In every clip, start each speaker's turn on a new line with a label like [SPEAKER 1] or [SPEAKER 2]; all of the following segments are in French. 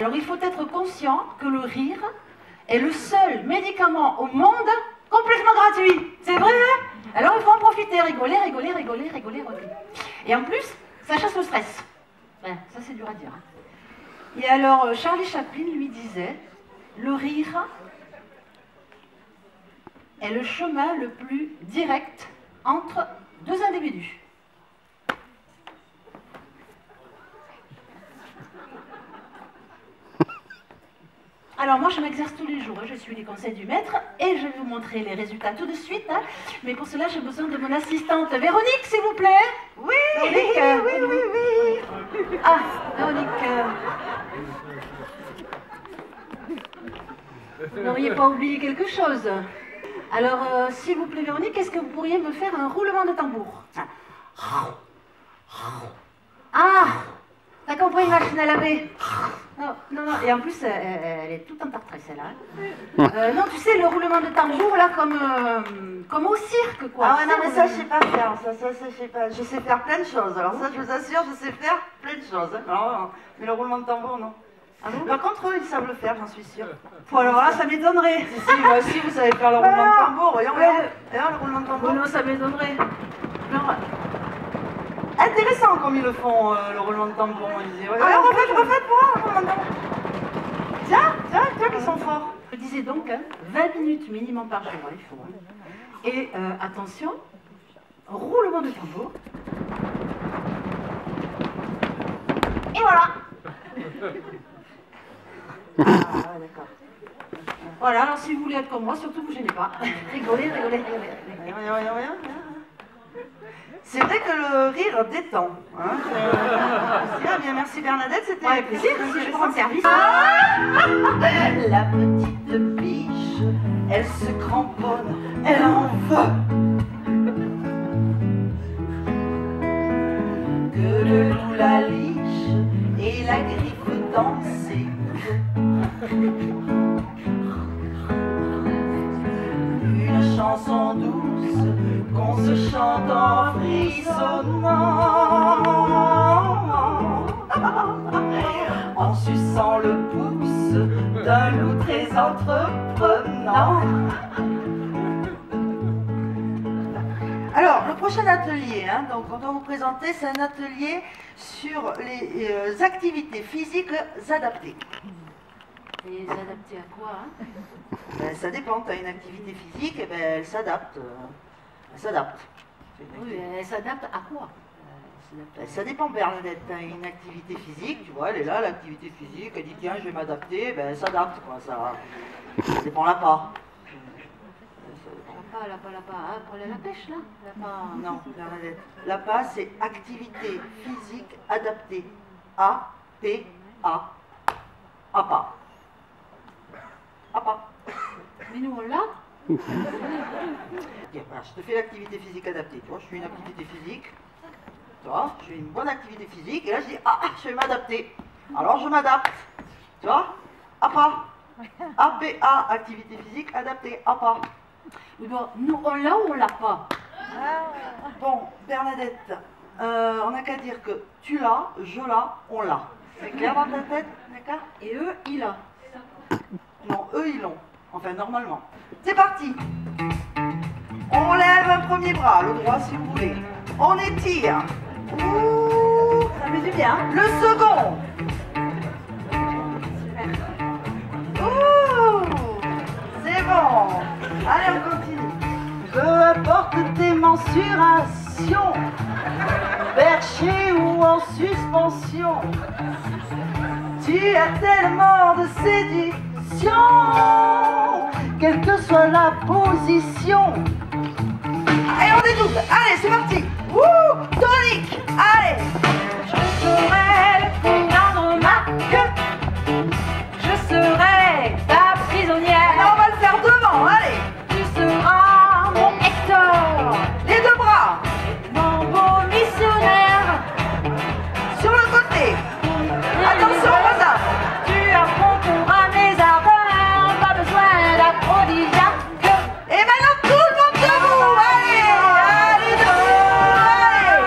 [SPEAKER 1] Alors il faut être conscient que le rire est le seul médicament au monde complètement gratuit. C'est vrai, hein? Alors il faut en profiter, rigoler, rigoler, rigoler, rigoler, rigoler. Et en plus, ça chasse le stress. Ouais, ça c'est dur à dire. Et alors Charlie Chaplin lui disait, le rire est le chemin le plus direct entre deux individus. Alors moi je m'exerce tous les jours, je suis les conseils du maître et je vais vous montrer les résultats tout de suite. Hein. Mais pour cela j'ai besoin de mon assistante Véronique s'il vous plaît.
[SPEAKER 2] Oui,
[SPEAKER 1] Véronique,
[SPEAKER 2] oui.
[SPEAKER 1] Ah, Véronique. Vous n'auriez pas oublié quelque chose. Alors s'il vous plaît Véronique, est-ce que vous pourriez me faire un roulement de tambour? Ah, t'as compris, machine à laver? Non, non, non, et en plus, elle est toute entartrée, celle-là. Non, tu sais, le roulement de tambour, là, comme au cirque, quoi.
[SPEAKER 2] Ah ouais, non, mais ça, je sais pas faire. Ça, je sais pas. Je sais faire plein de choses. Alors ça, je vous assure, je sais faire plein de choses. Non, mais le roulement de tambour, non.
[SPEAKER 1] Ah bon?
[SPEAKER 2] Par contre, eux, ils savent le faire, j'en suis sûre.
[SPEAKER 1] Bon, alors là, ça m'étonnerait.
[SPEAKER 2] Si, moi aussi, vous savez faire le roulement de tambour. Voyons, voyons. Voyons, le roulement de tambour.
[SPEAKER 1] Oh non, ça m'étonnerait. Alors,
[SPEAKER 2] intéressant comme ils le font, le roulement de tambour. Ils disaient, alors, refaites pour moi, le roulement de tambour. Tiens, qu'ils sont forts.
[SPEAKER 1] je disais donc, hein, 20 minutes minimum par jour, il faut. Hein. Et attention, roulement de tambour. Et voilà. Ah, ouais, d'accord. Voilà, alors si vous voulez être comme moi, surtout vous gênez pas. Rigolez, rigolez, rigolez.
[SPEAKER 2] Voyons. C'est vrai que le rire détend. Hein, bien, merci Bernadette, c'était
[SPEAKER 1] avec plaisir, si je prends le service.
[SPEAKER 2] La petite biche, elle se cramponne, elle en veut. Que le loup la liche et la griffe dans ses queues. Une chanson douce qu'on se chante en frissonnant, en suçant le pouce d'un loup très entreprenant. Alors, le prochain atelier, hein, donc, on doit vous présenter, c'est un atelier sur les activités physiques adaptées.
[SPEAKER 1] Et s'adapter à quoi, hein?
[SPEAKER 2] Ben, ça dépend, tu as une activité physique, et ben, elle s'adapte. Elle s'adapte.
[SPEAKER 1] Oui, elle s'adapte à quoi?
[SPEAKER 2] Ben, ça dépend, Bernadette, tu as une activité physique, tu vois, elle est là, l'activité physique, elle dit tiens, je vais m'adapter, ben, elle s'adapte, quoi, ça dépend là pas.
[SPEAKER 1] La pas, hein, pour aller à la pêche, là?
[SPEAKER 2] Non, Bernadette. L'appât, c'est activité physique adaptée. A-P-A. APA. APA.
[SPEAKER 1] Mais nous, on l'a?
[SPEAKER 2] Voilà, je te fais l'activité physique adaptée. Tu vois, je fais une activité physique. Tu vois, je fais une bonne activité physique. Et là, je dis, ah, je vais m'adapter. Alors, je m'adapte. Tu vois, APA. APA, activité physique adaptée. APA.
[SPEAKER 1] Mais bon, nous, on l'a ou on l'a pas?
[SPEAKER 2] Bon, Bernadette, on n'a qu'à dire que tu l'as, je l'as, on l'a. C'est clair dans ta tête, d'accord?
[SPEAKER 1] Et eux, il a.
[SPEAKER 2] Non, eux, ils l'ont. Enfin, normalement. C'est parti. On lève un premier bras, le droit si vous voulez. On étire. Ouh, ça fait du bien. Le second. Ouh, c'est bon. Allez, on continue. Peu importe tes mensurations, perché ou en suspension, tu as tellement de séduction, quelle que soit la position. Allez, on dédouble. Allez, c'est parti. Wouh, tonique. Allez.
[SPEAKER 1] Je serai le président de ma queue. Je serai ta prisonnière.
[SPEAKER 2] Là, on va le faire devant. Allez.
[SPEAKER 1] Tu seras mon Hector.
[SPEAKER 2] Les deux bras.
[SPEAKER 1] Mon beau missionnaire.
[SPEAKER 2] Sur le côté. Attention, madame.
[SPEAKER 1] Tu affronteras mes ardeurs. Pas besoin d'aphrodisiaque.
[SPEAKER 2] Et maintenant, tout le monde debout. Allez, allez, debout. Allez.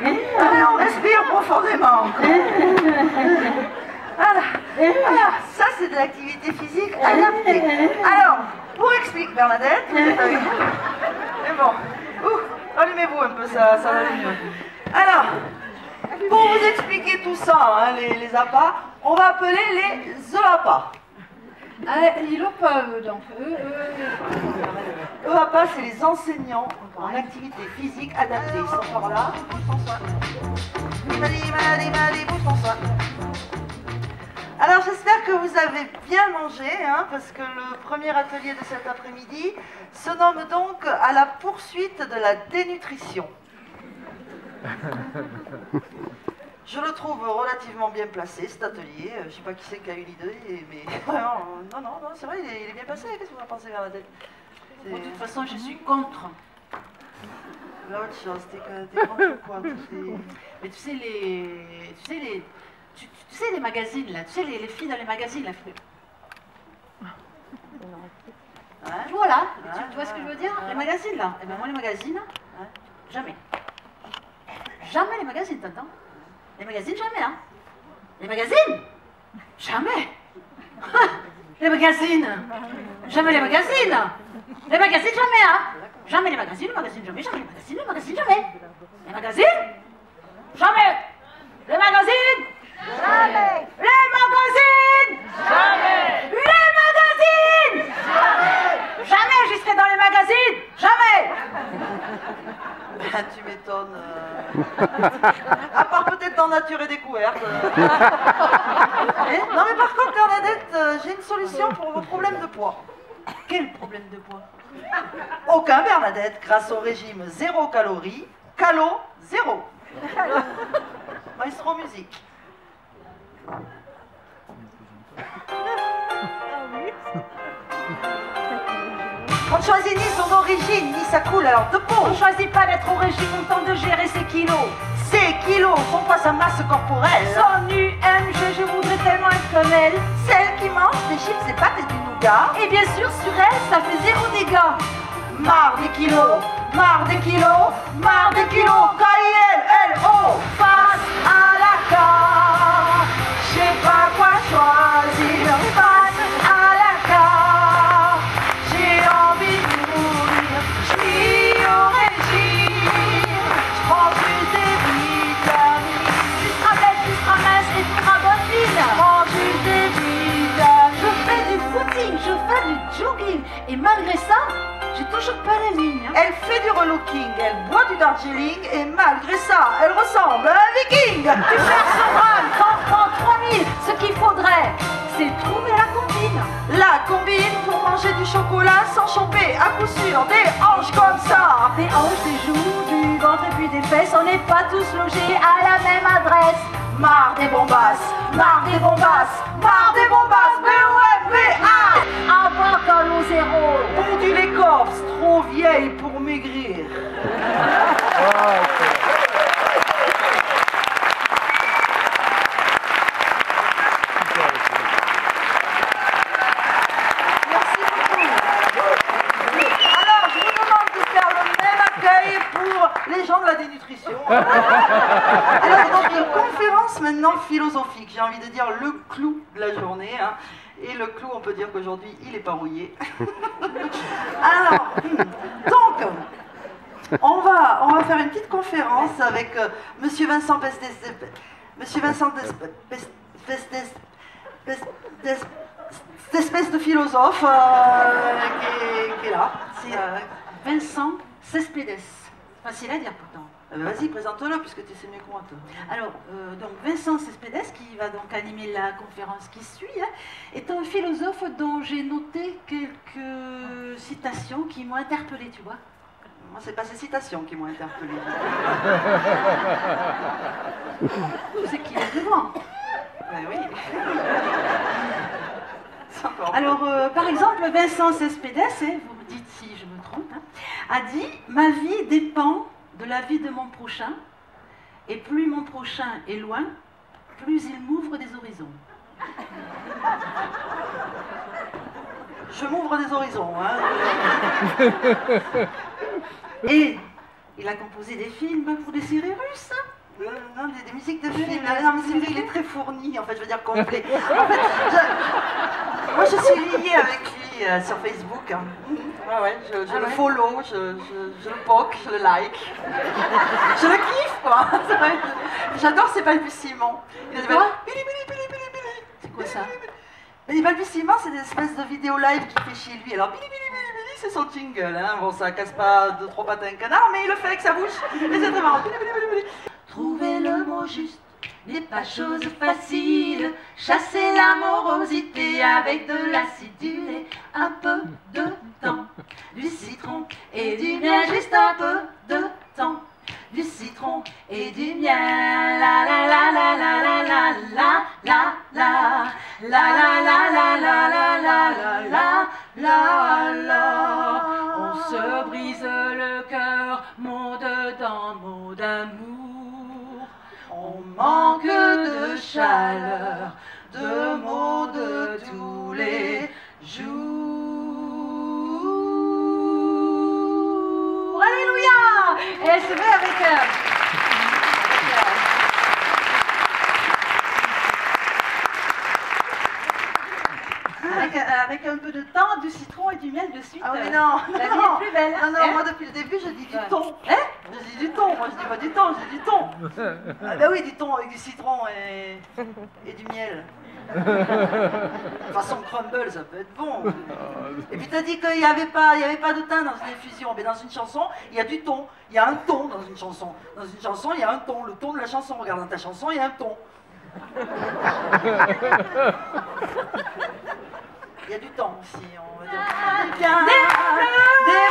[SPEAKER 2] Allez, on respire profondément. Voilà, ça c'est de l'activité physique adaptée. Alors, pour expliquer, Bernadette, mais bon, allumez-vous un peu, ça va aller mieux. Alors, pour vous expliquer tout ça, hein, les appâts, on va appeler les EAPA.
[SPEAKER 1] Ils l'ont pas, eux, donc.
[SPEAKER 2] EAPA, c'est les enseignants en activité physique adaptée. Ils sont par là. Bouge ton soin. Alors, j'espère que vous avez bien mangé, hein, parce que le premier atelier de cet après-midi se nomme donc à la poursuite de la dénutrition. Je le trouve relativement bien placé, cet atelier. Je ne sais pas qui c'est qui a eu l'idée, mais non, c'est vrai, il est bien placé. Qu'est-ce que vous en pensez, Bernadette?
[SPEAKER 1] De toute façon, je suis contre.
[SPEAKER 2] L'autre chose, t'es contre quoi?
[SPEAKER 1] Mais tu sais, les magazines, là, tu sais, les filles dans les magazines, là.
[SPEAKER 2] Hein?
[SPEAKER 1] Voilà, tu vois ce que je veux dire? Les magazines, là. Et bien, moi, les magazines, jamais. Jamais les magazines, t'entends? Les magazines, jamais, hein. Les magazines? Jamais. Les magazines. Jamais les magazines. Les magazines, jamais, hein. Jamais les magazines, jamais, jamais les magazines, jamais. Les magazines? Jamais. Les magazines? Jamais. Les magazines? Jamais. Les magazines? Jamais. Jamais j'y serai dans les magazines. Jamais.
[SPEAKER 2] Ben, tu m'étonnes. À part peut-être dans Nature et Découverte. Non mais par contre, Bernadette, j'ai une solution pour vos problèmes de poids.
[SPEAKER 1] Quel problème de poids?
[SPEAKER 2] Aucun, Bernadette, grâce au régime 0 calories, calo 0. Maestro musique. On ne choisit ni son origine, ni sa couleur de peau.
[SPEAKER 1] On ne choisit pas d'être au régime, on tente de gérer ses kilos.
[SPEAKER 2] Ces kilos sont pas sa masse corporelle.
[SPEAKER 1] Son UMG, je voudrais tellement être comme elle.
[SPEAKER 2] Celle qui mange des chips et pâtes et du nougat.
[SPEAKER 1] Et bien sûr, sur elle, ça fait 0 dégâts.
[SPEAKER 2] Marre des kilos, marre des kilos, marre des kilos. K-I-L-L-O.
[SPEAKER 1] Face à la carte, je sais pas quoi choisir. Face à la carte, j'ai envie de mourir. Je suis au régime, je prends plus des vitamines. Tu seras belle, tu seras mince et tu seras bonne fine. Je prends juste des vitamines. Je fais du footing, je fais du jogging. Et malgré ça, j'ai toujours pas la ligne.
[SPEAKER 2] Elle fait du relooking, elle boit du Darjeeling et malgré ça, elle ressemble à un viking.
[SPEAKER 1] Tu perds ce rôle, t'en prends 3000. Ce qu'il faudrait, c'est trouver la combine.
[SPEAKER 2] La combine pour manger du chocolat sans choper à coup sûr des hanches comme ça.
[SPEAKER 1] Des hanches, des joues, du ventre et puis des fesses. On n'est pas tous logés à la même adresse.
[SPEAKER 2] Marre des bombasses, marre des bombasses, marre des bombasses. B-O-M-B-A.
[SPEAKER 1] Avoir calo 0.
[SPEAKER 2] Pondu l'écorce, trop vieille pour maigrir. Merci beaucoup. Alors, je vous demande de faire le même accueil pour les gens de la dénutrition. Alors, donc, une conférence maintenant philosophique. J'ai envie de dire le clou de la journée. Hein. Et le clou, on peut dire qu'aujourd'hui, il est pas rouillé. Alors, donc, on va faire une petite conférence avec Monsieur Vincent Monsieur Vincent cette espèce de philosophe qui est là.
[SPEAKER 1] C'est Vincent Cespedes. Facile à dire pourtant.
[SPEAKER 2] Vas-y, présente-le puisque tu sais mieux que moi.
[SPEAKER 1] Alors, donc Vincent Cespedes, qui va donc animer la conférence qui suit, hein, est un philosophe dont j'ai noté quelques citations qui m'ont interpellée, tu vois.
[SPEAKER 2] Moi, c'est pas ces citations qui m'ont interpellée.
[SPEAKER 1] Tu sais qu'il est devant.
[SPEAKER 2] Ben oui.
[SPEAKER 1] Alors, par exemple, Vincent Cespedes, vous me dites si je me trompe, hein, a dit « Ma vie dépend de la vie de mon prochain, et plus mon prochain est loin, plus il m'ouvre des horizons. »
[SPEAKER 2] Je m'ouvre des horizons. Hein. Et il a composé des films pour des séries russes. Non, des musiques de films. Non, mais c'est vrai, il est très fourni, en fait, je veux dire complet. En fait, moi je suis liée avec lui sur Facebook. Hein. Ouais, je le follow, je le poke, je le like. Je le kiffe, quoi. J'adore ses balbutiements. Il a des
[SPEAKER 1] C'est quoi ça?
[SPEAKER 2] Les balbutiements, c'est des espèces de vidéos live qu'il fait chez lui. Alors, c'est son jingle. Hein. Bon, ça casse pas 2-3 pattes à un canard, mais il le fait avec sa bouche. Et c'est très marrant.
[SPEAKER 1] Trouver le mot juste n'est pas chose facile. Chasser l'amorosité avec de l'acidulé, un peu de temps, du citron et du miel, juste un peu de temps, du citron et du miel. La la la la la la la la la la la la la la la la la. On se brise le cœur, mot dedans, mot d'amour. On manque de chaleur, de mots de tous les jours. Alléluia! Et elle se met avec un peu de thym, du citron et du miel de suite.
[SPEAKER 2] Ah oui, non,
[SPEAKER 1] la vie est plus belle.
[SPEAKER 2] Non, moi depuis le début, je dis du thon. Hein? Je dis du thon, moi je dis pas du thon, je dis du thon. Ah bah oui, du thon avec du citron et du miel. De façon crumble, ça peut être bon. Et puis t'as dit qu'il n'y avait pas de thym dans une infusion. Mais dans une chanson, il y a du thon. Il y a un ton dans une chanson. Dans une chanson, il y a un ton. Le ton de la chanson. Regarde dans ta chanson, il y a un ton. Il y a du temps aussi, on va dire. Des